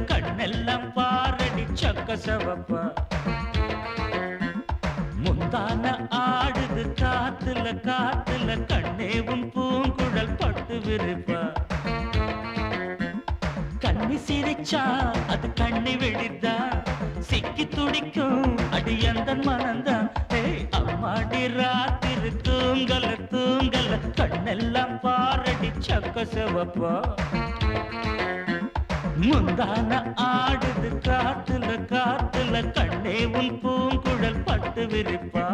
கண்ணெல்லாம் பாரடி சக்க சவப்பா முந்தான ஆடுது காத்துல காத்துல கண்ணேவும் பூங்குழல் பட்டு விருப்பா கண்ணி சிரிச்சா அது கண்ணி வெடிதா சிக்கி துடிக்கும் அடி அந்த மனந்தான் அம்மாடி ராத்திரி தூங்கல தூங்கல கண்ணெல்லாம் பாரடி சக்க சவப்பா முந்தான ஆடுது காத்துல காத்துல கண்ணே உன் பூங்குழல் பட்டு விரிப்பா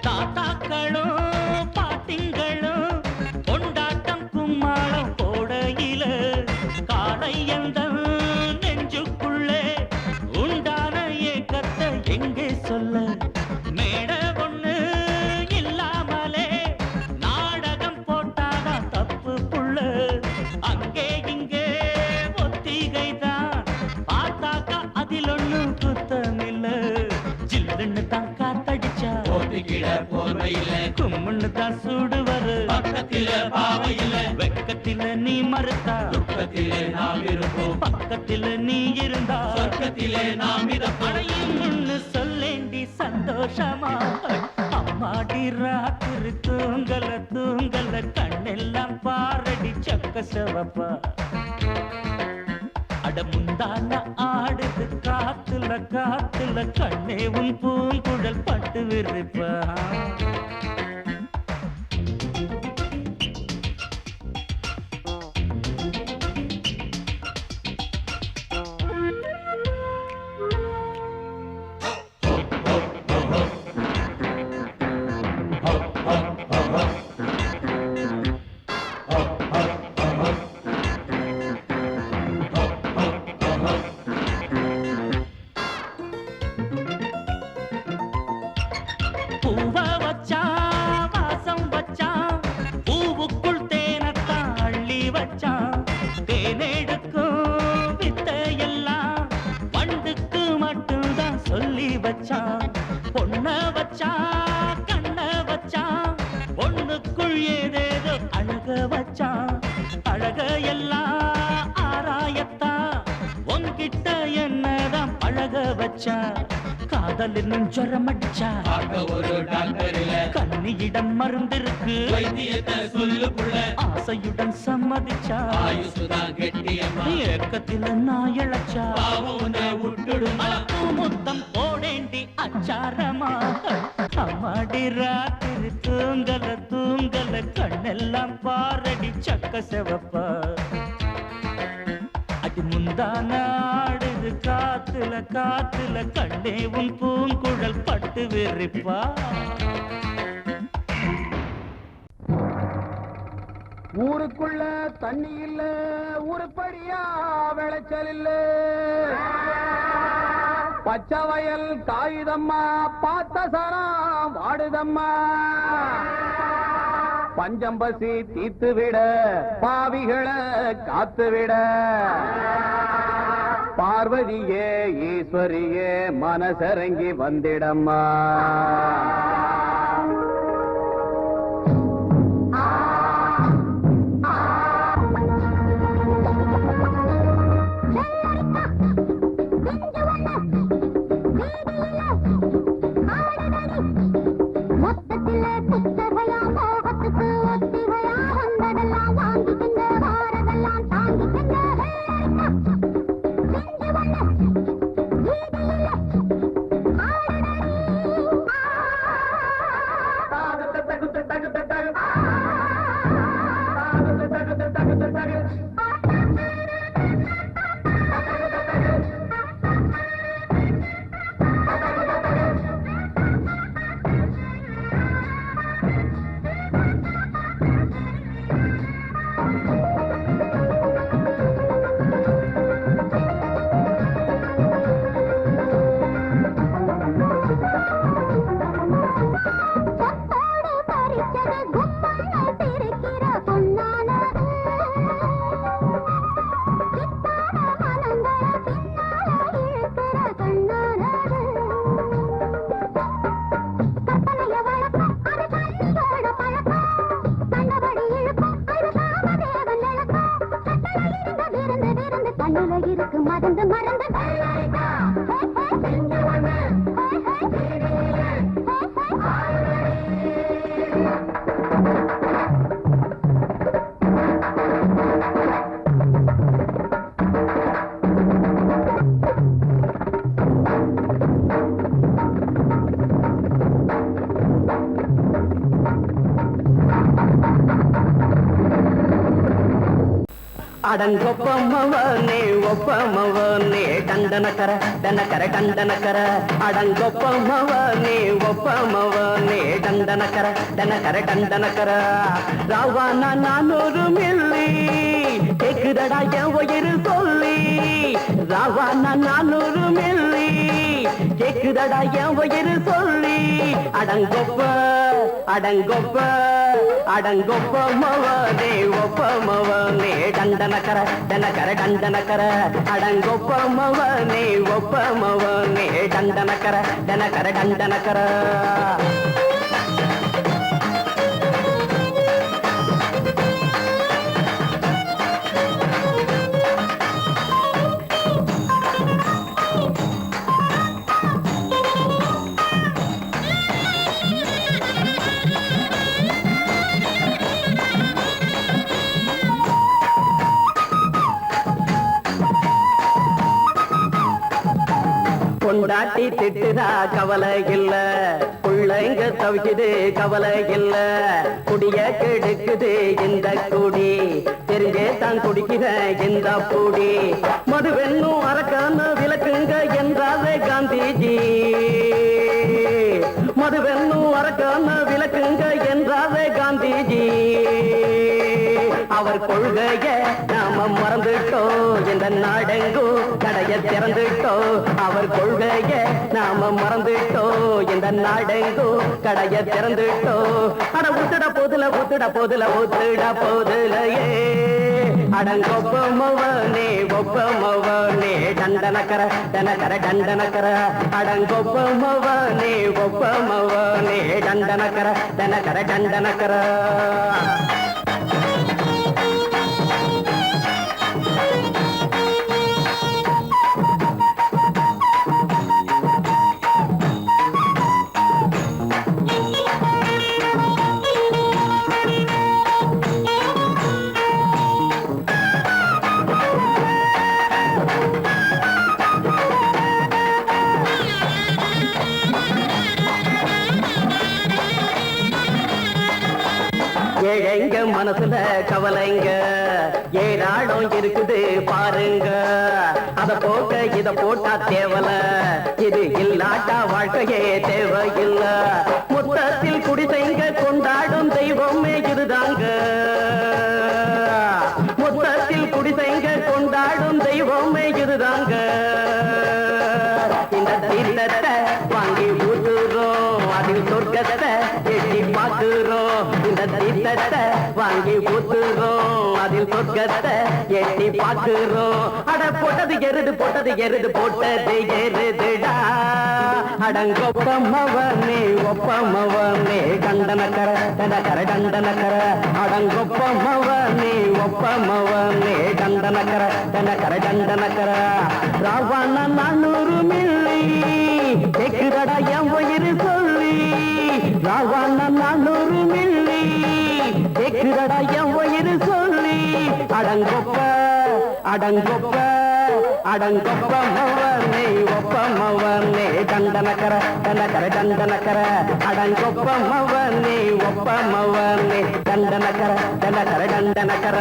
தாத்தாக்களும் பாட்டிங்களும் கொண்டாட்டம் கும்மாளம் போடையில காளையந்தன் படுத்திட போர்வை இல்ல, கும்முன்னு தான் சூடுவரு, பக்கத்தில பாவை இல்ல, வெக்கத்தில நீ மறுத்தா, துக்கத்திலே நாம் இருப்போம், பக்கத்தில நீ இருந்தா, சொர்க்கத்திலே நாம் மிதப்போம். அடையும்னு சொல்லேண்டி சந்தோஷமா, அம்மாடி ராத்திரி தூங்கல தூங்கல, கண்ணெல்லாம் பாரடி சக்க செவப்பா. அட முந்தான ஆடுது காத்துல காத்துல, கண்ணே உன் பூங்குழல் பட்டு விரிப்பா. பூவ வச்சா வாசம் வச்சா, பூவுக்குள் தேனத்தான் அள்ளி வச்சா, தேனெடுக்கும் வித்தையெல்லாம் வண்டுக்கு மட்டும்தான் சொல்லி வச்சா. பொண்ண வச்சா கண்ண வச்சா, பொண்ணுக்குள் ஏதேதோ அழக வச்சா, அழக எல்லாம் ஆராயத்தா உன்கிட்ட என்னதான் பழக வச்சா. காதலின் ஜுரம் அடிச்சா, ஒரு டாக்டர் இல்ல, கண்ணியிடம் மருந்திருக்கு, வைத்தியத்தை சொல்லு புள்ள, ஆசையுடன் சம்மதிச்சா, ஆயுசுதான் கெட்டியம்மா, ஏக்கத்தில நான் இழைச்சா, பாவம் உன்னை விட்டுடுமா, முத்தம் போடேண்டி அச்சாரமா. அம்மாடி ராத்திரி தூங்கல தூங்கல, கண்ணெல்லாம் பாரடி சக்க செவப்பா. அடி முந்தான ஆடுது காத்துல காத்துல, கண்ணே உன் பூங்குழல் பட்டு விரிப்பா. ஊருக்குள்ள தண்ணி இல்ல, ஊருப்படியா விளைச்சல் இல்ல, பச்சை வயல் காயுதம்மா, பார்த்த சரம் வாடுதம்மா, பஞ்சம்பசி தீத்து விட பாவிகளை காத்து விட, பார்வதியே ஈஸ்வரியே மனசரங்கி வந்திடம்மா. அடங்கொப்பமவனே ஒப்பமவனே டண்டனக்கர டனக்கர டண்டனக்கர அடங்கொப்பமவனே ஒப்பமவனே டண்டனக்கர டனக்கர டண்டனக்கர ராவானா 400 மில்லி கேக்குதடா என் உயிர் சொல்லி ராவானா 400 மில்லி கேக்குதடா என் உயிர் சொல்லி அடங்கொப்ப அடங்கொப்ப அடங்கொப்பமவனே ஒப்பமவனே டண்டனக்கர டனக்கர டண்டனக்கர அடங்கொப்பமவனே ஒப்பமவனே டண்டனக்கர டனக்கர டண்டனக்கர கொண்டாட்டி திட்டுதா கவலை இல்ல, பிள்ளைங்க தவிக்குது கவலை இல்ல, குடிய கெடுக்குது இந்த குடி, தெரிஞ்சே தான் குடிக்கிற இந்த பூடி, மதுவென்னும் அரக்கான விளக்குங்க என்றாரே காந்திஜி, மதுவென்னும் அரக்கான விளக்குங்க என்றாரே காந்திஜி. அவர் கொள்கைய நாம மறந்துட்டோம், இந்த நாடெங்கும் கடைய திறந்துட்டோம். அவர் கொள்கைய நாம மறந்துட்டோம், இந்த நாடெங்கும் கடைய திறந்துட்டோம். அட ஊத்துட போதுல ஊத்துட போதுல ஊத்துட போதுலையே, அடங்கொப்பமவனே ஒப்பமவனே டண்டனக்கர டனக்கர டண்டனக்கர, அடங்கொப்பமவனே ஒப்பமவனே டண்டனக்கர டனக்கர டண்டனக்கர. ஏழைங்க மனசுல கவலைங்க ஏராளம் இருக்குது பாருங்க, அத போட்ட இத போட்டா தேவல, இது இல்லாட்டா வாழ்க்கையே தேவையில்ல. மொத்தத்தில் குடிசைங்க கொண்டாடும் தெய்வமே இதுதாங்க, மொத்தத்தில் குடிசைங்க கொண்டாடும் தெய்வமே இதுதாங்க. இந்த தீர்த்தத்தை வாங்கி ஊத்துறோம், அதில் சொர்க்கத்தை எட்டி பார்க்கிறோம். இந்த தீர்த்தத்தை வாங்கி ஊத்துறோம், அதில் சொர்க்கத்தை எட்டி பார்க்கிறோம். அட போட்டது எருது போட்டது எருது போட்டது எருதுடா, அடங்கொப்பமவனே ஒப்பமவனே டண்டனக்கர டனக்கர டண்டனக்கர, அடங்கொப்பமவனே ஒப்பமவனே டண்டனக்கர டனக்கர டண்டனக்கர. ராவண 400 மில்லி கேக்குதடா என் உயிர் சொல்லி, ராவண 400 மில்லி கேக்குதடா என் உயிர் சொல்லி, அடங்கொப்ப அடங்கொப்ப அடங்கொப்பமவனே ஒப்பமவனே டண்டனக்கர டனக்கர டண்டனக்கர, அடங்கொப்பமவனே ஒப்பமவனே டண்டனக்கர டனக்கர டண்டனக்கர.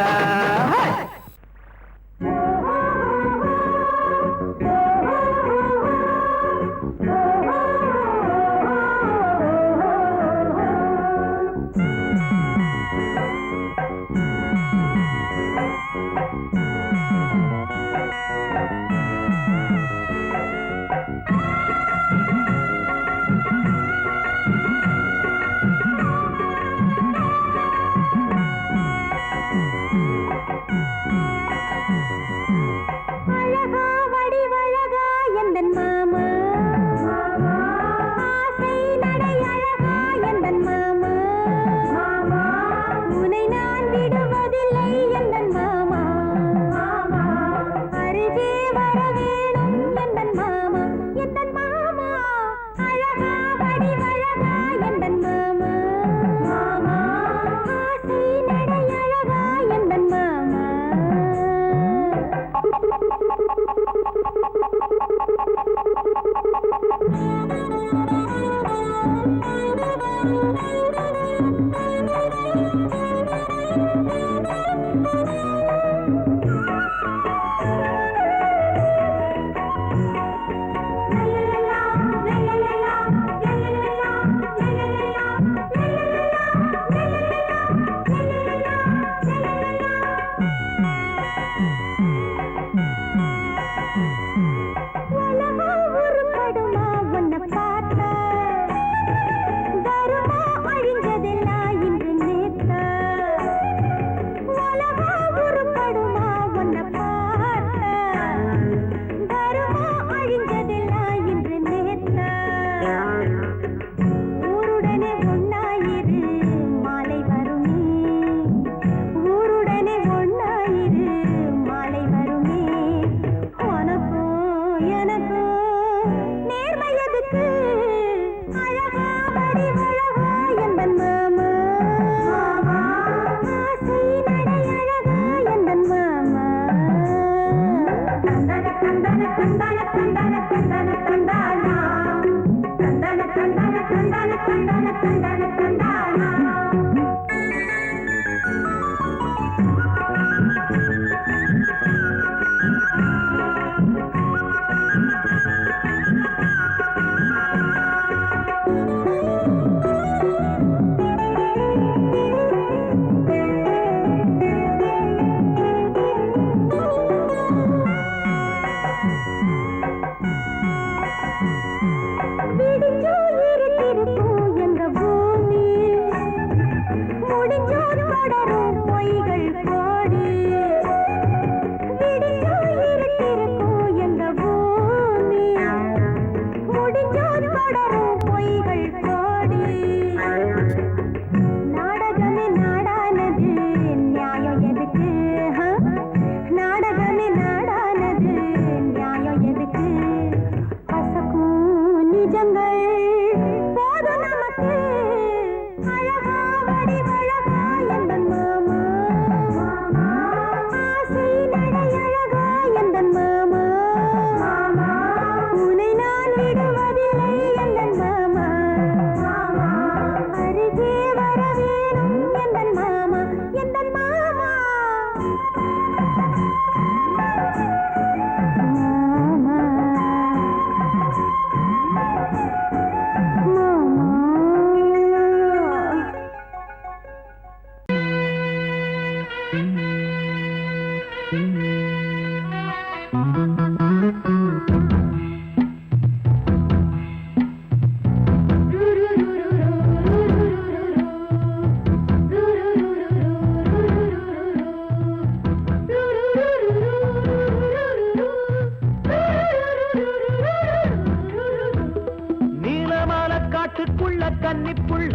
கன்னிப்புள்ள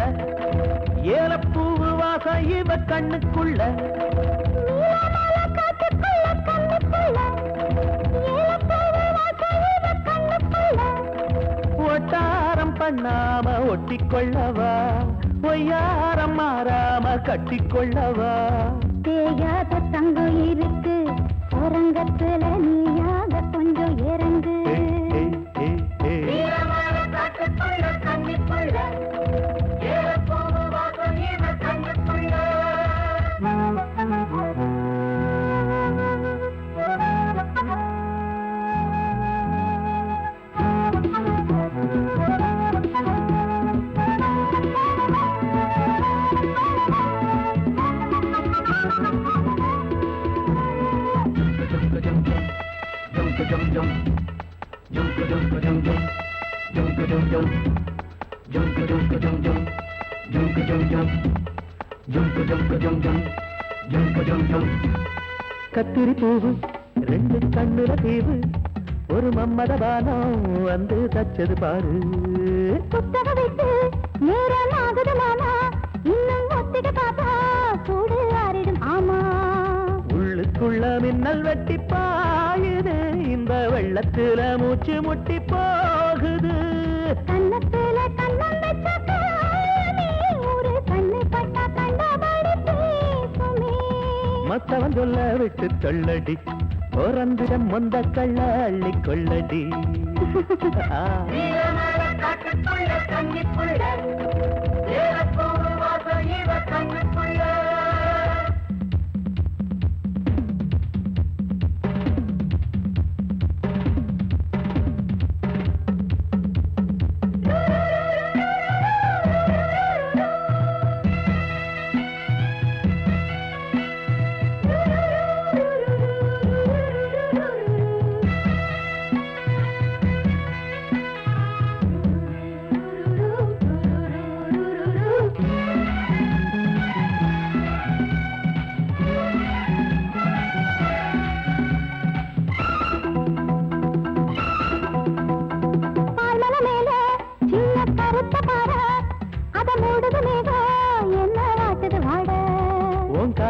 ஏலப்பூவு வாசம் இவ கண்ணுக்குள்ள ஒட்டாரம் பண்ணாம ஒட்டிக்கொள்ளவா பொய்யாரம் மாறாம கட்டிக்கொள்ளவா தேயாத தங்கம் இருக்கு அரங்கத்துல நீயாக கொஞ்சம் இறங்கு கத்திரி பூவு ரெண்டு கண்ணுல தீவு ஒரு மம்மத பானம் வந்து தச்சது பாரு புத்தக விட்டு நேரம் ஆகுது மாமா இன்னும் ஒத்திக பாப்பா கூடு ஆறிடும் ஆமா உள்ளுக்குள்ள மின்னல் வெட்டி பாயுது இந்த வெள்ளத்துல மூச்சு முட்டி போகுது கண்ணத்துல கண்ணம் வச்ச ஒரு கண்ணு பட்டா கண்டபடி பேசுமே மத்தவன் சொல்ல விட்டு தொள்ளடி ஓரந்திடம் மொந்த கள்ள அள்ளி கொள்ளடி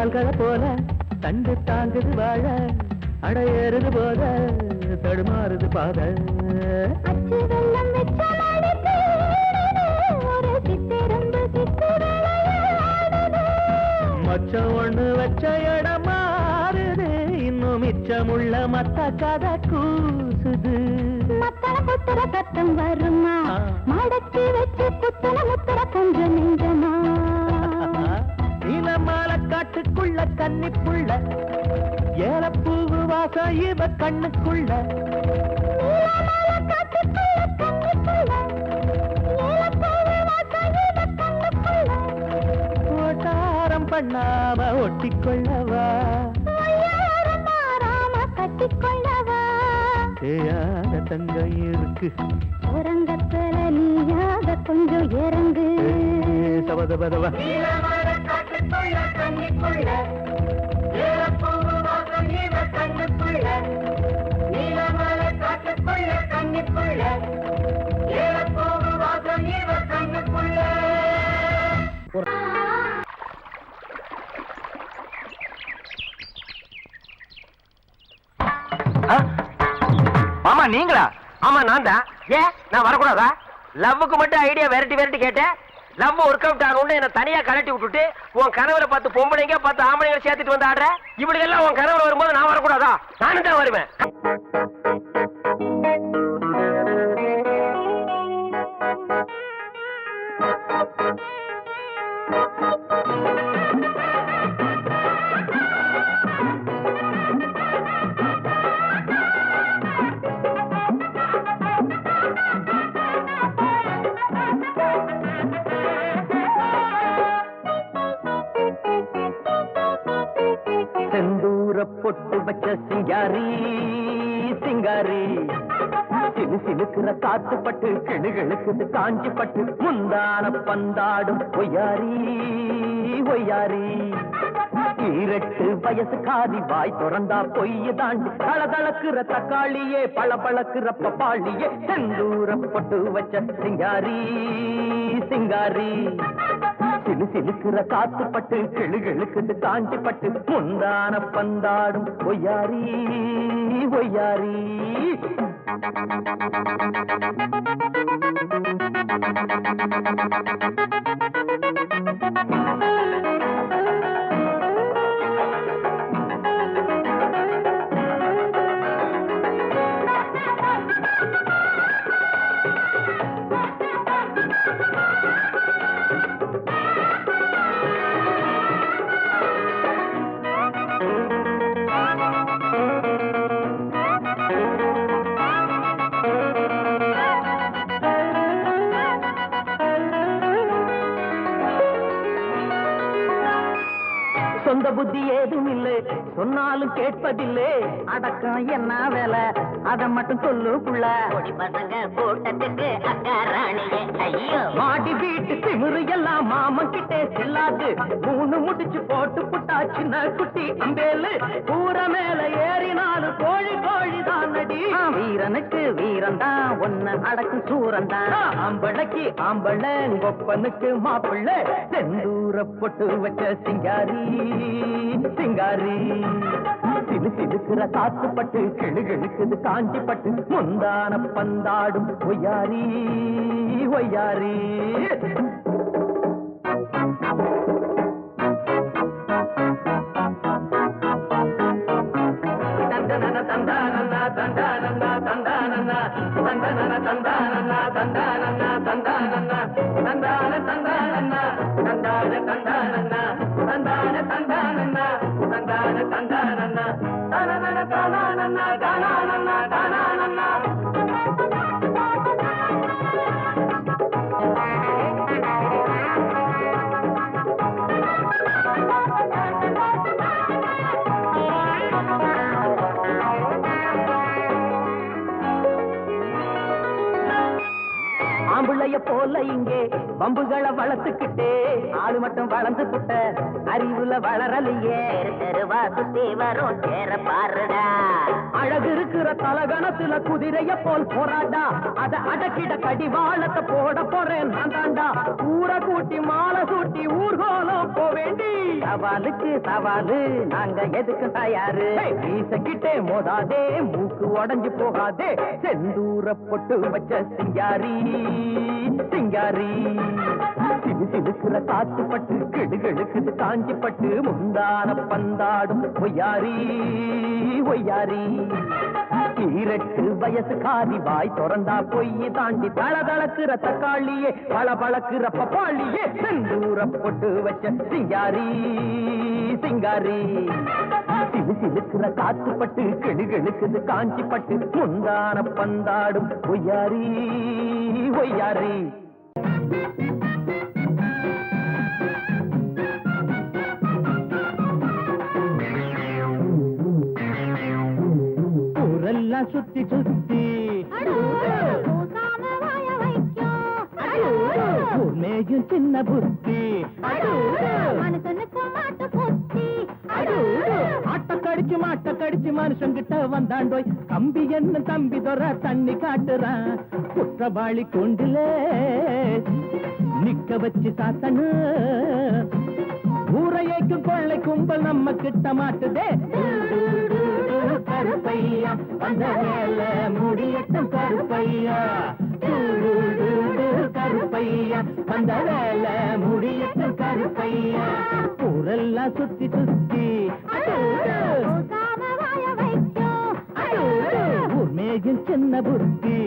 கால்களை போல தண்டு தாங்குது வாழ அடையேறுது போத தடுமாறுது பாத அச்சு வெள்ளம் வெச்ச மச்சம் ஒண்ணு வச்ச இடம் மாறுது இன்னும் மிச்சமுள்ள மத்த கதை கூசுது. மத்தள குத்துற சத்தம் வருமா, மடக்கி வச்சு குத்துற முத்துற கொஞ்சம் நெஞ்சமா. நீலமால காட்டுக்குள்ள கன்னிப்புள்ள, ஏலப்பூவு வாசம் இவ கண்ணுக்குள்ள. ஓட்டாரம் பண்ணாம ஒட்டிக்கொள்ளவா, கட்டிக்கொள்ளவா. செய்யாத தங்கம் இருக்கு உறங்கத்துல நீயாக கொஞ்சம் இறங்கு. சபதபதவா மாமா நீங்களா? ஆமா நான் தான். ஏன் நான் வரக்கூடாதா? லவ்வுக்கு மட்டும் ஐடியா வெரைட்டி வெரைட்டி கேட்டேன். லவ் ஒர்க் அவுட் ஆகணும்னு என்ன தனியா கலட்டி விட்டுட்டு உன் கனவுல 10 பொம்பளைங்க 10 ஆம்பளைங்க சேர்த்துட்டு வந்து ஆடுற. இவளுக்கு எல்லாம் உன் கனவுல வரும்போது நான் வரக்கூடாதா? நானும் தான் வருவேன். செந்தூர பொட்டு வச்ச சிங்காரி சிங்காரி, சிலு சிலுக்குற காத்து பட்டு கிளுகிழுக்குது காஞ்சி பட்டு முந்தான பந்தாடும் ஒய்யாரி ஒய்யாரி. 18 வயசு காதி வாய் திறந்தா பொய்ய தாண்டி தளதளக்குற தக்காளியே பளபளக்குற பப்பாளியே. செந்தூர பொட்டு வச்ச சிங்காரி சிங்காரி, சிலு சிலுக்குற காத்து பட்டு கிளுகிழுக்குது காஞ்சி பட்டு முந்தான பந்தாடும் ஒய்யாரி ஒய்யாரி. சொந்த புத்தி ஏதும் இல்லை, சொன்னாலும் கேட்பதில்லை. அடக்கம் என்ன வேலை அத மட்டும் சொல்லு புள்ள. பசங்க கூட்டத்துக்கு அக்கா ராணியே ஐயோ. மாடி வீட்டு திமிரு எல்லாம் மாமன் கிட்டே செல்லாது. 3 முடிச்சு போட்டு புட்டா சின்ன குட்டி அம்பேலு. கூற மேல ஏறினாலும் கோழி கோழி தான் அடி. வீரனுக்கு வீரன் தான் ஒன்னு அடக்கும் சூரன் தான். ஆம்பளைக்கு ஆம்பளை கொப்பனுக்கு மாப்பிள்ளை. செந்தூர பொட்டு வச்ச சிங்காரி சிங்காரி, சிலு சிலுக்குற காத்து பட்டு கிளுகிழுக்குது காஞ்சி பட்டு முந்தான பந்தாடும் ஒய்யாரி ஒய்யாரி. தந்தன தந்தானன்னா தந்தானன்னா தந்தானன்னா தந்தன தந்தானன்னா தந்தானன்னா தந்தானன்னா தந்தான தந்தானன்னா தந்தான தந்தானன்னா தந்தான தந்தானன்னா தந்தான தந்தானன்னா தனனன தானானன்னா தானானன்னா தானானன்னா. ஆம்புளைய போல இங்கே பம்புகளை வளர்த்துக்கிட்டே ஆளு மட்டும் வளர்ந்து புட்ட அறிவுல வளரலையே. தெருவா சுத்தி வரும் சேர பாருடா. அழகு இருக்கிற தலகணத்துல குதிரைய போல் போராடா. அத அடக்கிட கடிவாளத்தை போட போறேன் நான் தாண்டா. ஊர கூட்டி மாலை சூட்டி ஊர்கோலம் போவேண்டி. சவாலுக்கு சவாலு நாங்க எதுக்கு தயாரு. வீசக்கிட்டே மோதாதே மூக்கு உடஞ்சு போகாதே. செந்தூர பொட்டு வச்ச சிங்காரி சிங்காரி சிலு சிலுக்குற காத்து பட்டு கிடுகிடுக்குது காஞ்சி பட்டு முந்தான பந்தாடும் ஒய்யாரி ஒய்யாரி 18 வயசு காதி வாய் திறந்தா பொய்யை தாண்டி தளதளக்குற தக்காளியே பளபளக்குற பப்பாளியே செந்தூர பொட்டு வச்ச சிங்காரி சிங்காரி சிலு சிலுக்குற காத்து பட்டு கிடுகிடுக்குது காஞ்சி பட்டு முந்தான பந்தாடும் ஒய்யாரி ஒய்யாரி ஊரெல்லாம் சுத்தி சுத்தி மேயும் சின்ன புத்தி ஆட்ட கடிச்சு மனுஷங்கிட்ட வந்தாண்டோய் கம்பி என்ன தம்பி தொற தண்ணி காட்டுறான் குற்றவாளி கொண்டுலே நிக்க வச்சு சாத்தனு ஊரையைக்கும் கொள்ளை கும்பல் நம்ம கிட்ட மாட்டுதே கருப்பையா அந்த மேல முடியட்டும் கருப்பையா கருப்பையா அந்த வேல முடியட்டும் கருப்பையா ஊரெல்லாம் சுத்தி சுத்தி ஊர் மேகில் சின்ன புத்தி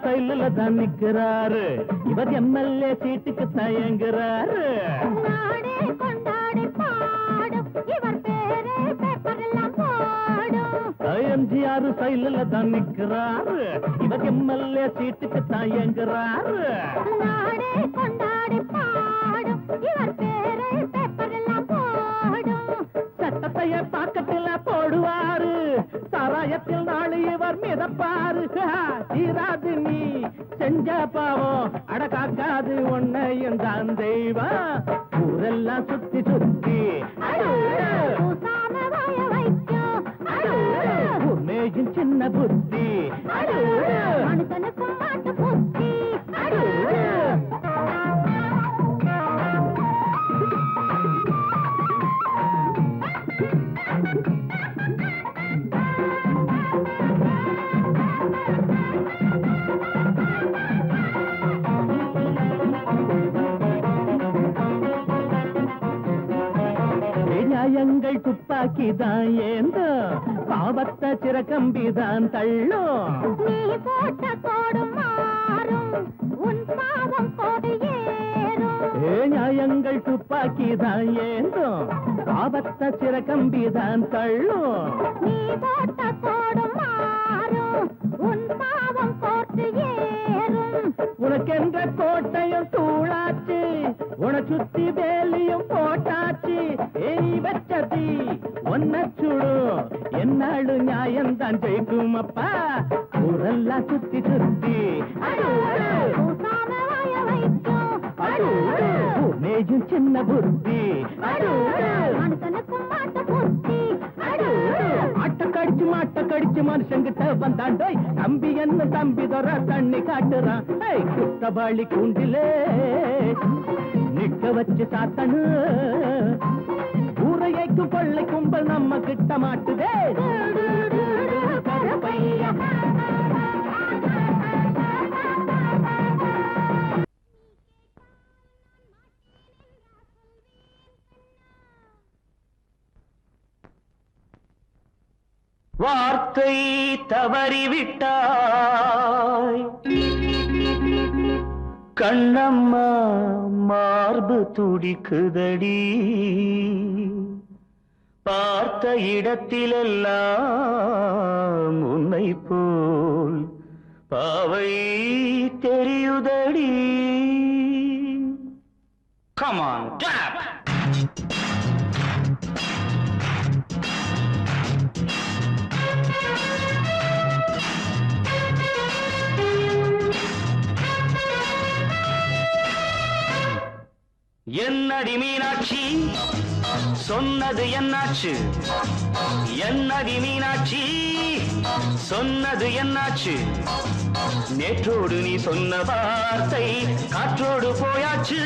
சைல தான் நிக்கிறாரு இவர் எம்எல்ஏ சீட்டுக்கு தயங்குறாரு எம்ஜிஆர் சைல தான் நிக்கிறாரு இவர் எம்எல்ஏ சீட்டுக்கு தயங்குறாரு சட்டத்தைய பாக்கத்துல போடுவாரு சாராயத்தில் நாளை இவர் மிதப்பாரு தீராது நீ செஞ்ச பாவம் அடக்காக்காது உன்னையும் தான் தெய்வம் ஊரெல்லாம் சுத்தி சுத்தி மேயும் சின்ன புத்தி நியாயங்கள் துப்பாக்கிதான் ஏந்தோ பாவத்தை சிறக்கம்பிதான் தள்ளும் நீ போட்ட கோடு மாறும் உன் பாவம் கோடு ஏறும் நியாயங்கள் துப்பாக்கிதான் ஏந்தோ பாவத்தை சிறக்கம்பிதான் தள்ளும் நீ போட்ட கோடு மாறும் உன் பாவம் கோட்டு ஏறும் உனக்கென்ற கோட்டையும் தூளாச்சு உன சுத்தி வேலியும் போட்டாச்சு நீ வச்சதி ஒன்ன சுடும் என்னாடு நியாயம்தான் ஜெயிக்கும் அப்பா ஊரெல்லாம் சுத்தி சுத்தி மேயும் சின்ன புத்தி மாட்ட கடிச்சு மனுஷங்கிட்ட வந்தாண்டோய் தம்பி என்ன தம்பி தொற தண்ணி காட்டுறான் குற்றவாளி கூண்டிலே நிக்க வச்சு சாத்தனு ஊரையைக்கு கொள்ளை கும்பல் நம்ம கிட்ட மாட்டுதே கருப்பையா வார்த்தை தவறிவிட்டாய் கண்ணம்மா மார்பு துடிக்குதடி பார்த்த இடத்திலெல்லாம் உன்னை போல் பாவை தெரியுதடி. Come on, tap! என்னடி மீனாட்சி சொன்னது என்னாச்சு? என்னடி மீனாட்சி சொன்னது என்னாச்சு? நேற்றோடு நீ சொன்ன வார்த்தை காற்றோடு போயாச்சு.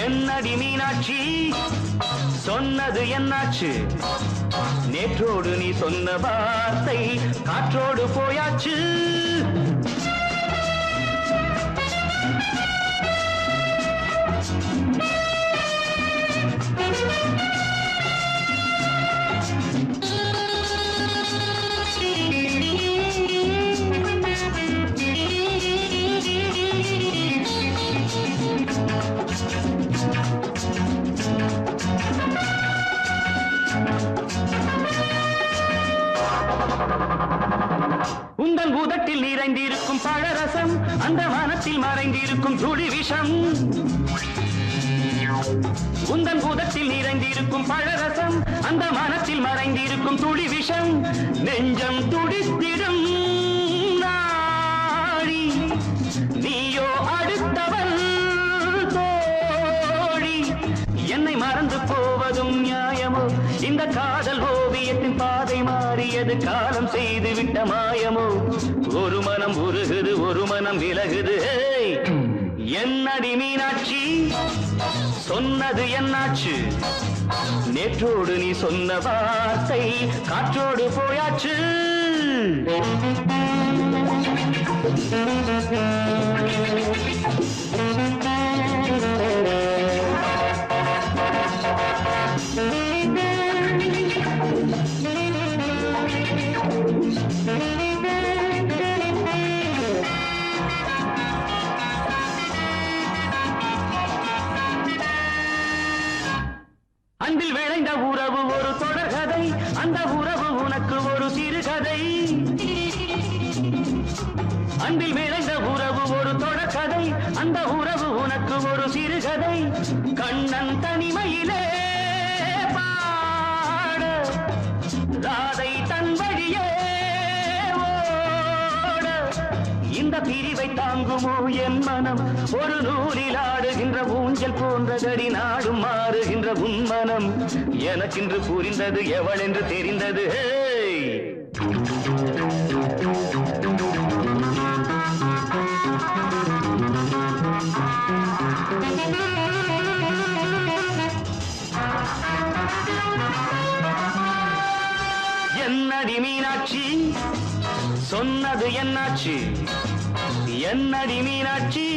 என்னடி மீனாட்சி சொன்னது என்னாச்சு? நேற்றோடு நீ சொன்ன வார்த்தை காற்றோடு போயாச்சு. உந்தன் பூதத்தில் நிறைந்திருக்கும் பழரசம் அந்த வானத்தில் மறைந்திருக்கும் துளி விஷம். உந்தன் பூதத்தில் நிறைந்திருக்கும் பழரசம் அந்த வானத்தில் மறைந்திருக்கும் துளி விஷம். நெஞ்சம் துடித்திடும் நாடி நீயோ அடுத்தவன் தோழி. என்னை மறந்து போவதும் நியாயமோ? இந்த காதல் ஓவியத்தின் பாதை மாறியது காலம் செய்து விட்ட மாயமோ? ஒரு மனம் உருகுது ஒரு மனம் விலகுது. என்னடி மீனாட்சி சொன்னது என்னாச்சு? நேற்றோடு நீ சொன்ன வார்த்தை காற்றோடு போயாச்சு. அன்பில் விளைந்த உறவு ஒரு தொடர்கதை, அந்த உறவு உனக்கு ஒரு சிறுகதை. அன்பில் விளைந்த உறவு ஒரு தொடர்கதை, அந்த உறவு உனக்கு ஒரு சிறுகதை. கண்ணன் தனிமையிலே பாட ராதை தன் வழியே ஓட. இந்த பிரிவை தாங்குமோ என் மனம்? ஒரு நூலில் ஆடுகின்ற ஊஞ்சல் போன்றதடி நாடும் மாறுகின்ற உன்மனம். எனக்கென்று புரிந்தது எவள் என்று தெரிந்தது. என்னடி மீனாட்சி சொன்னது என்னாச்சு? என்னடி மீனாட்சி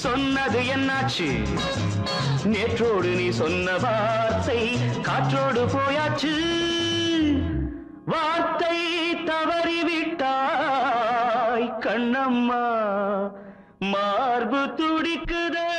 சொன்னது என்னாச்சு? நேற்றோடு நீ சொன்ன வார்த்தை காற்றோடு போயாச்சு. வார்த்தை தவறிவிட்டாய் கண்ணம்மா, மார்பு துடிக்குதே.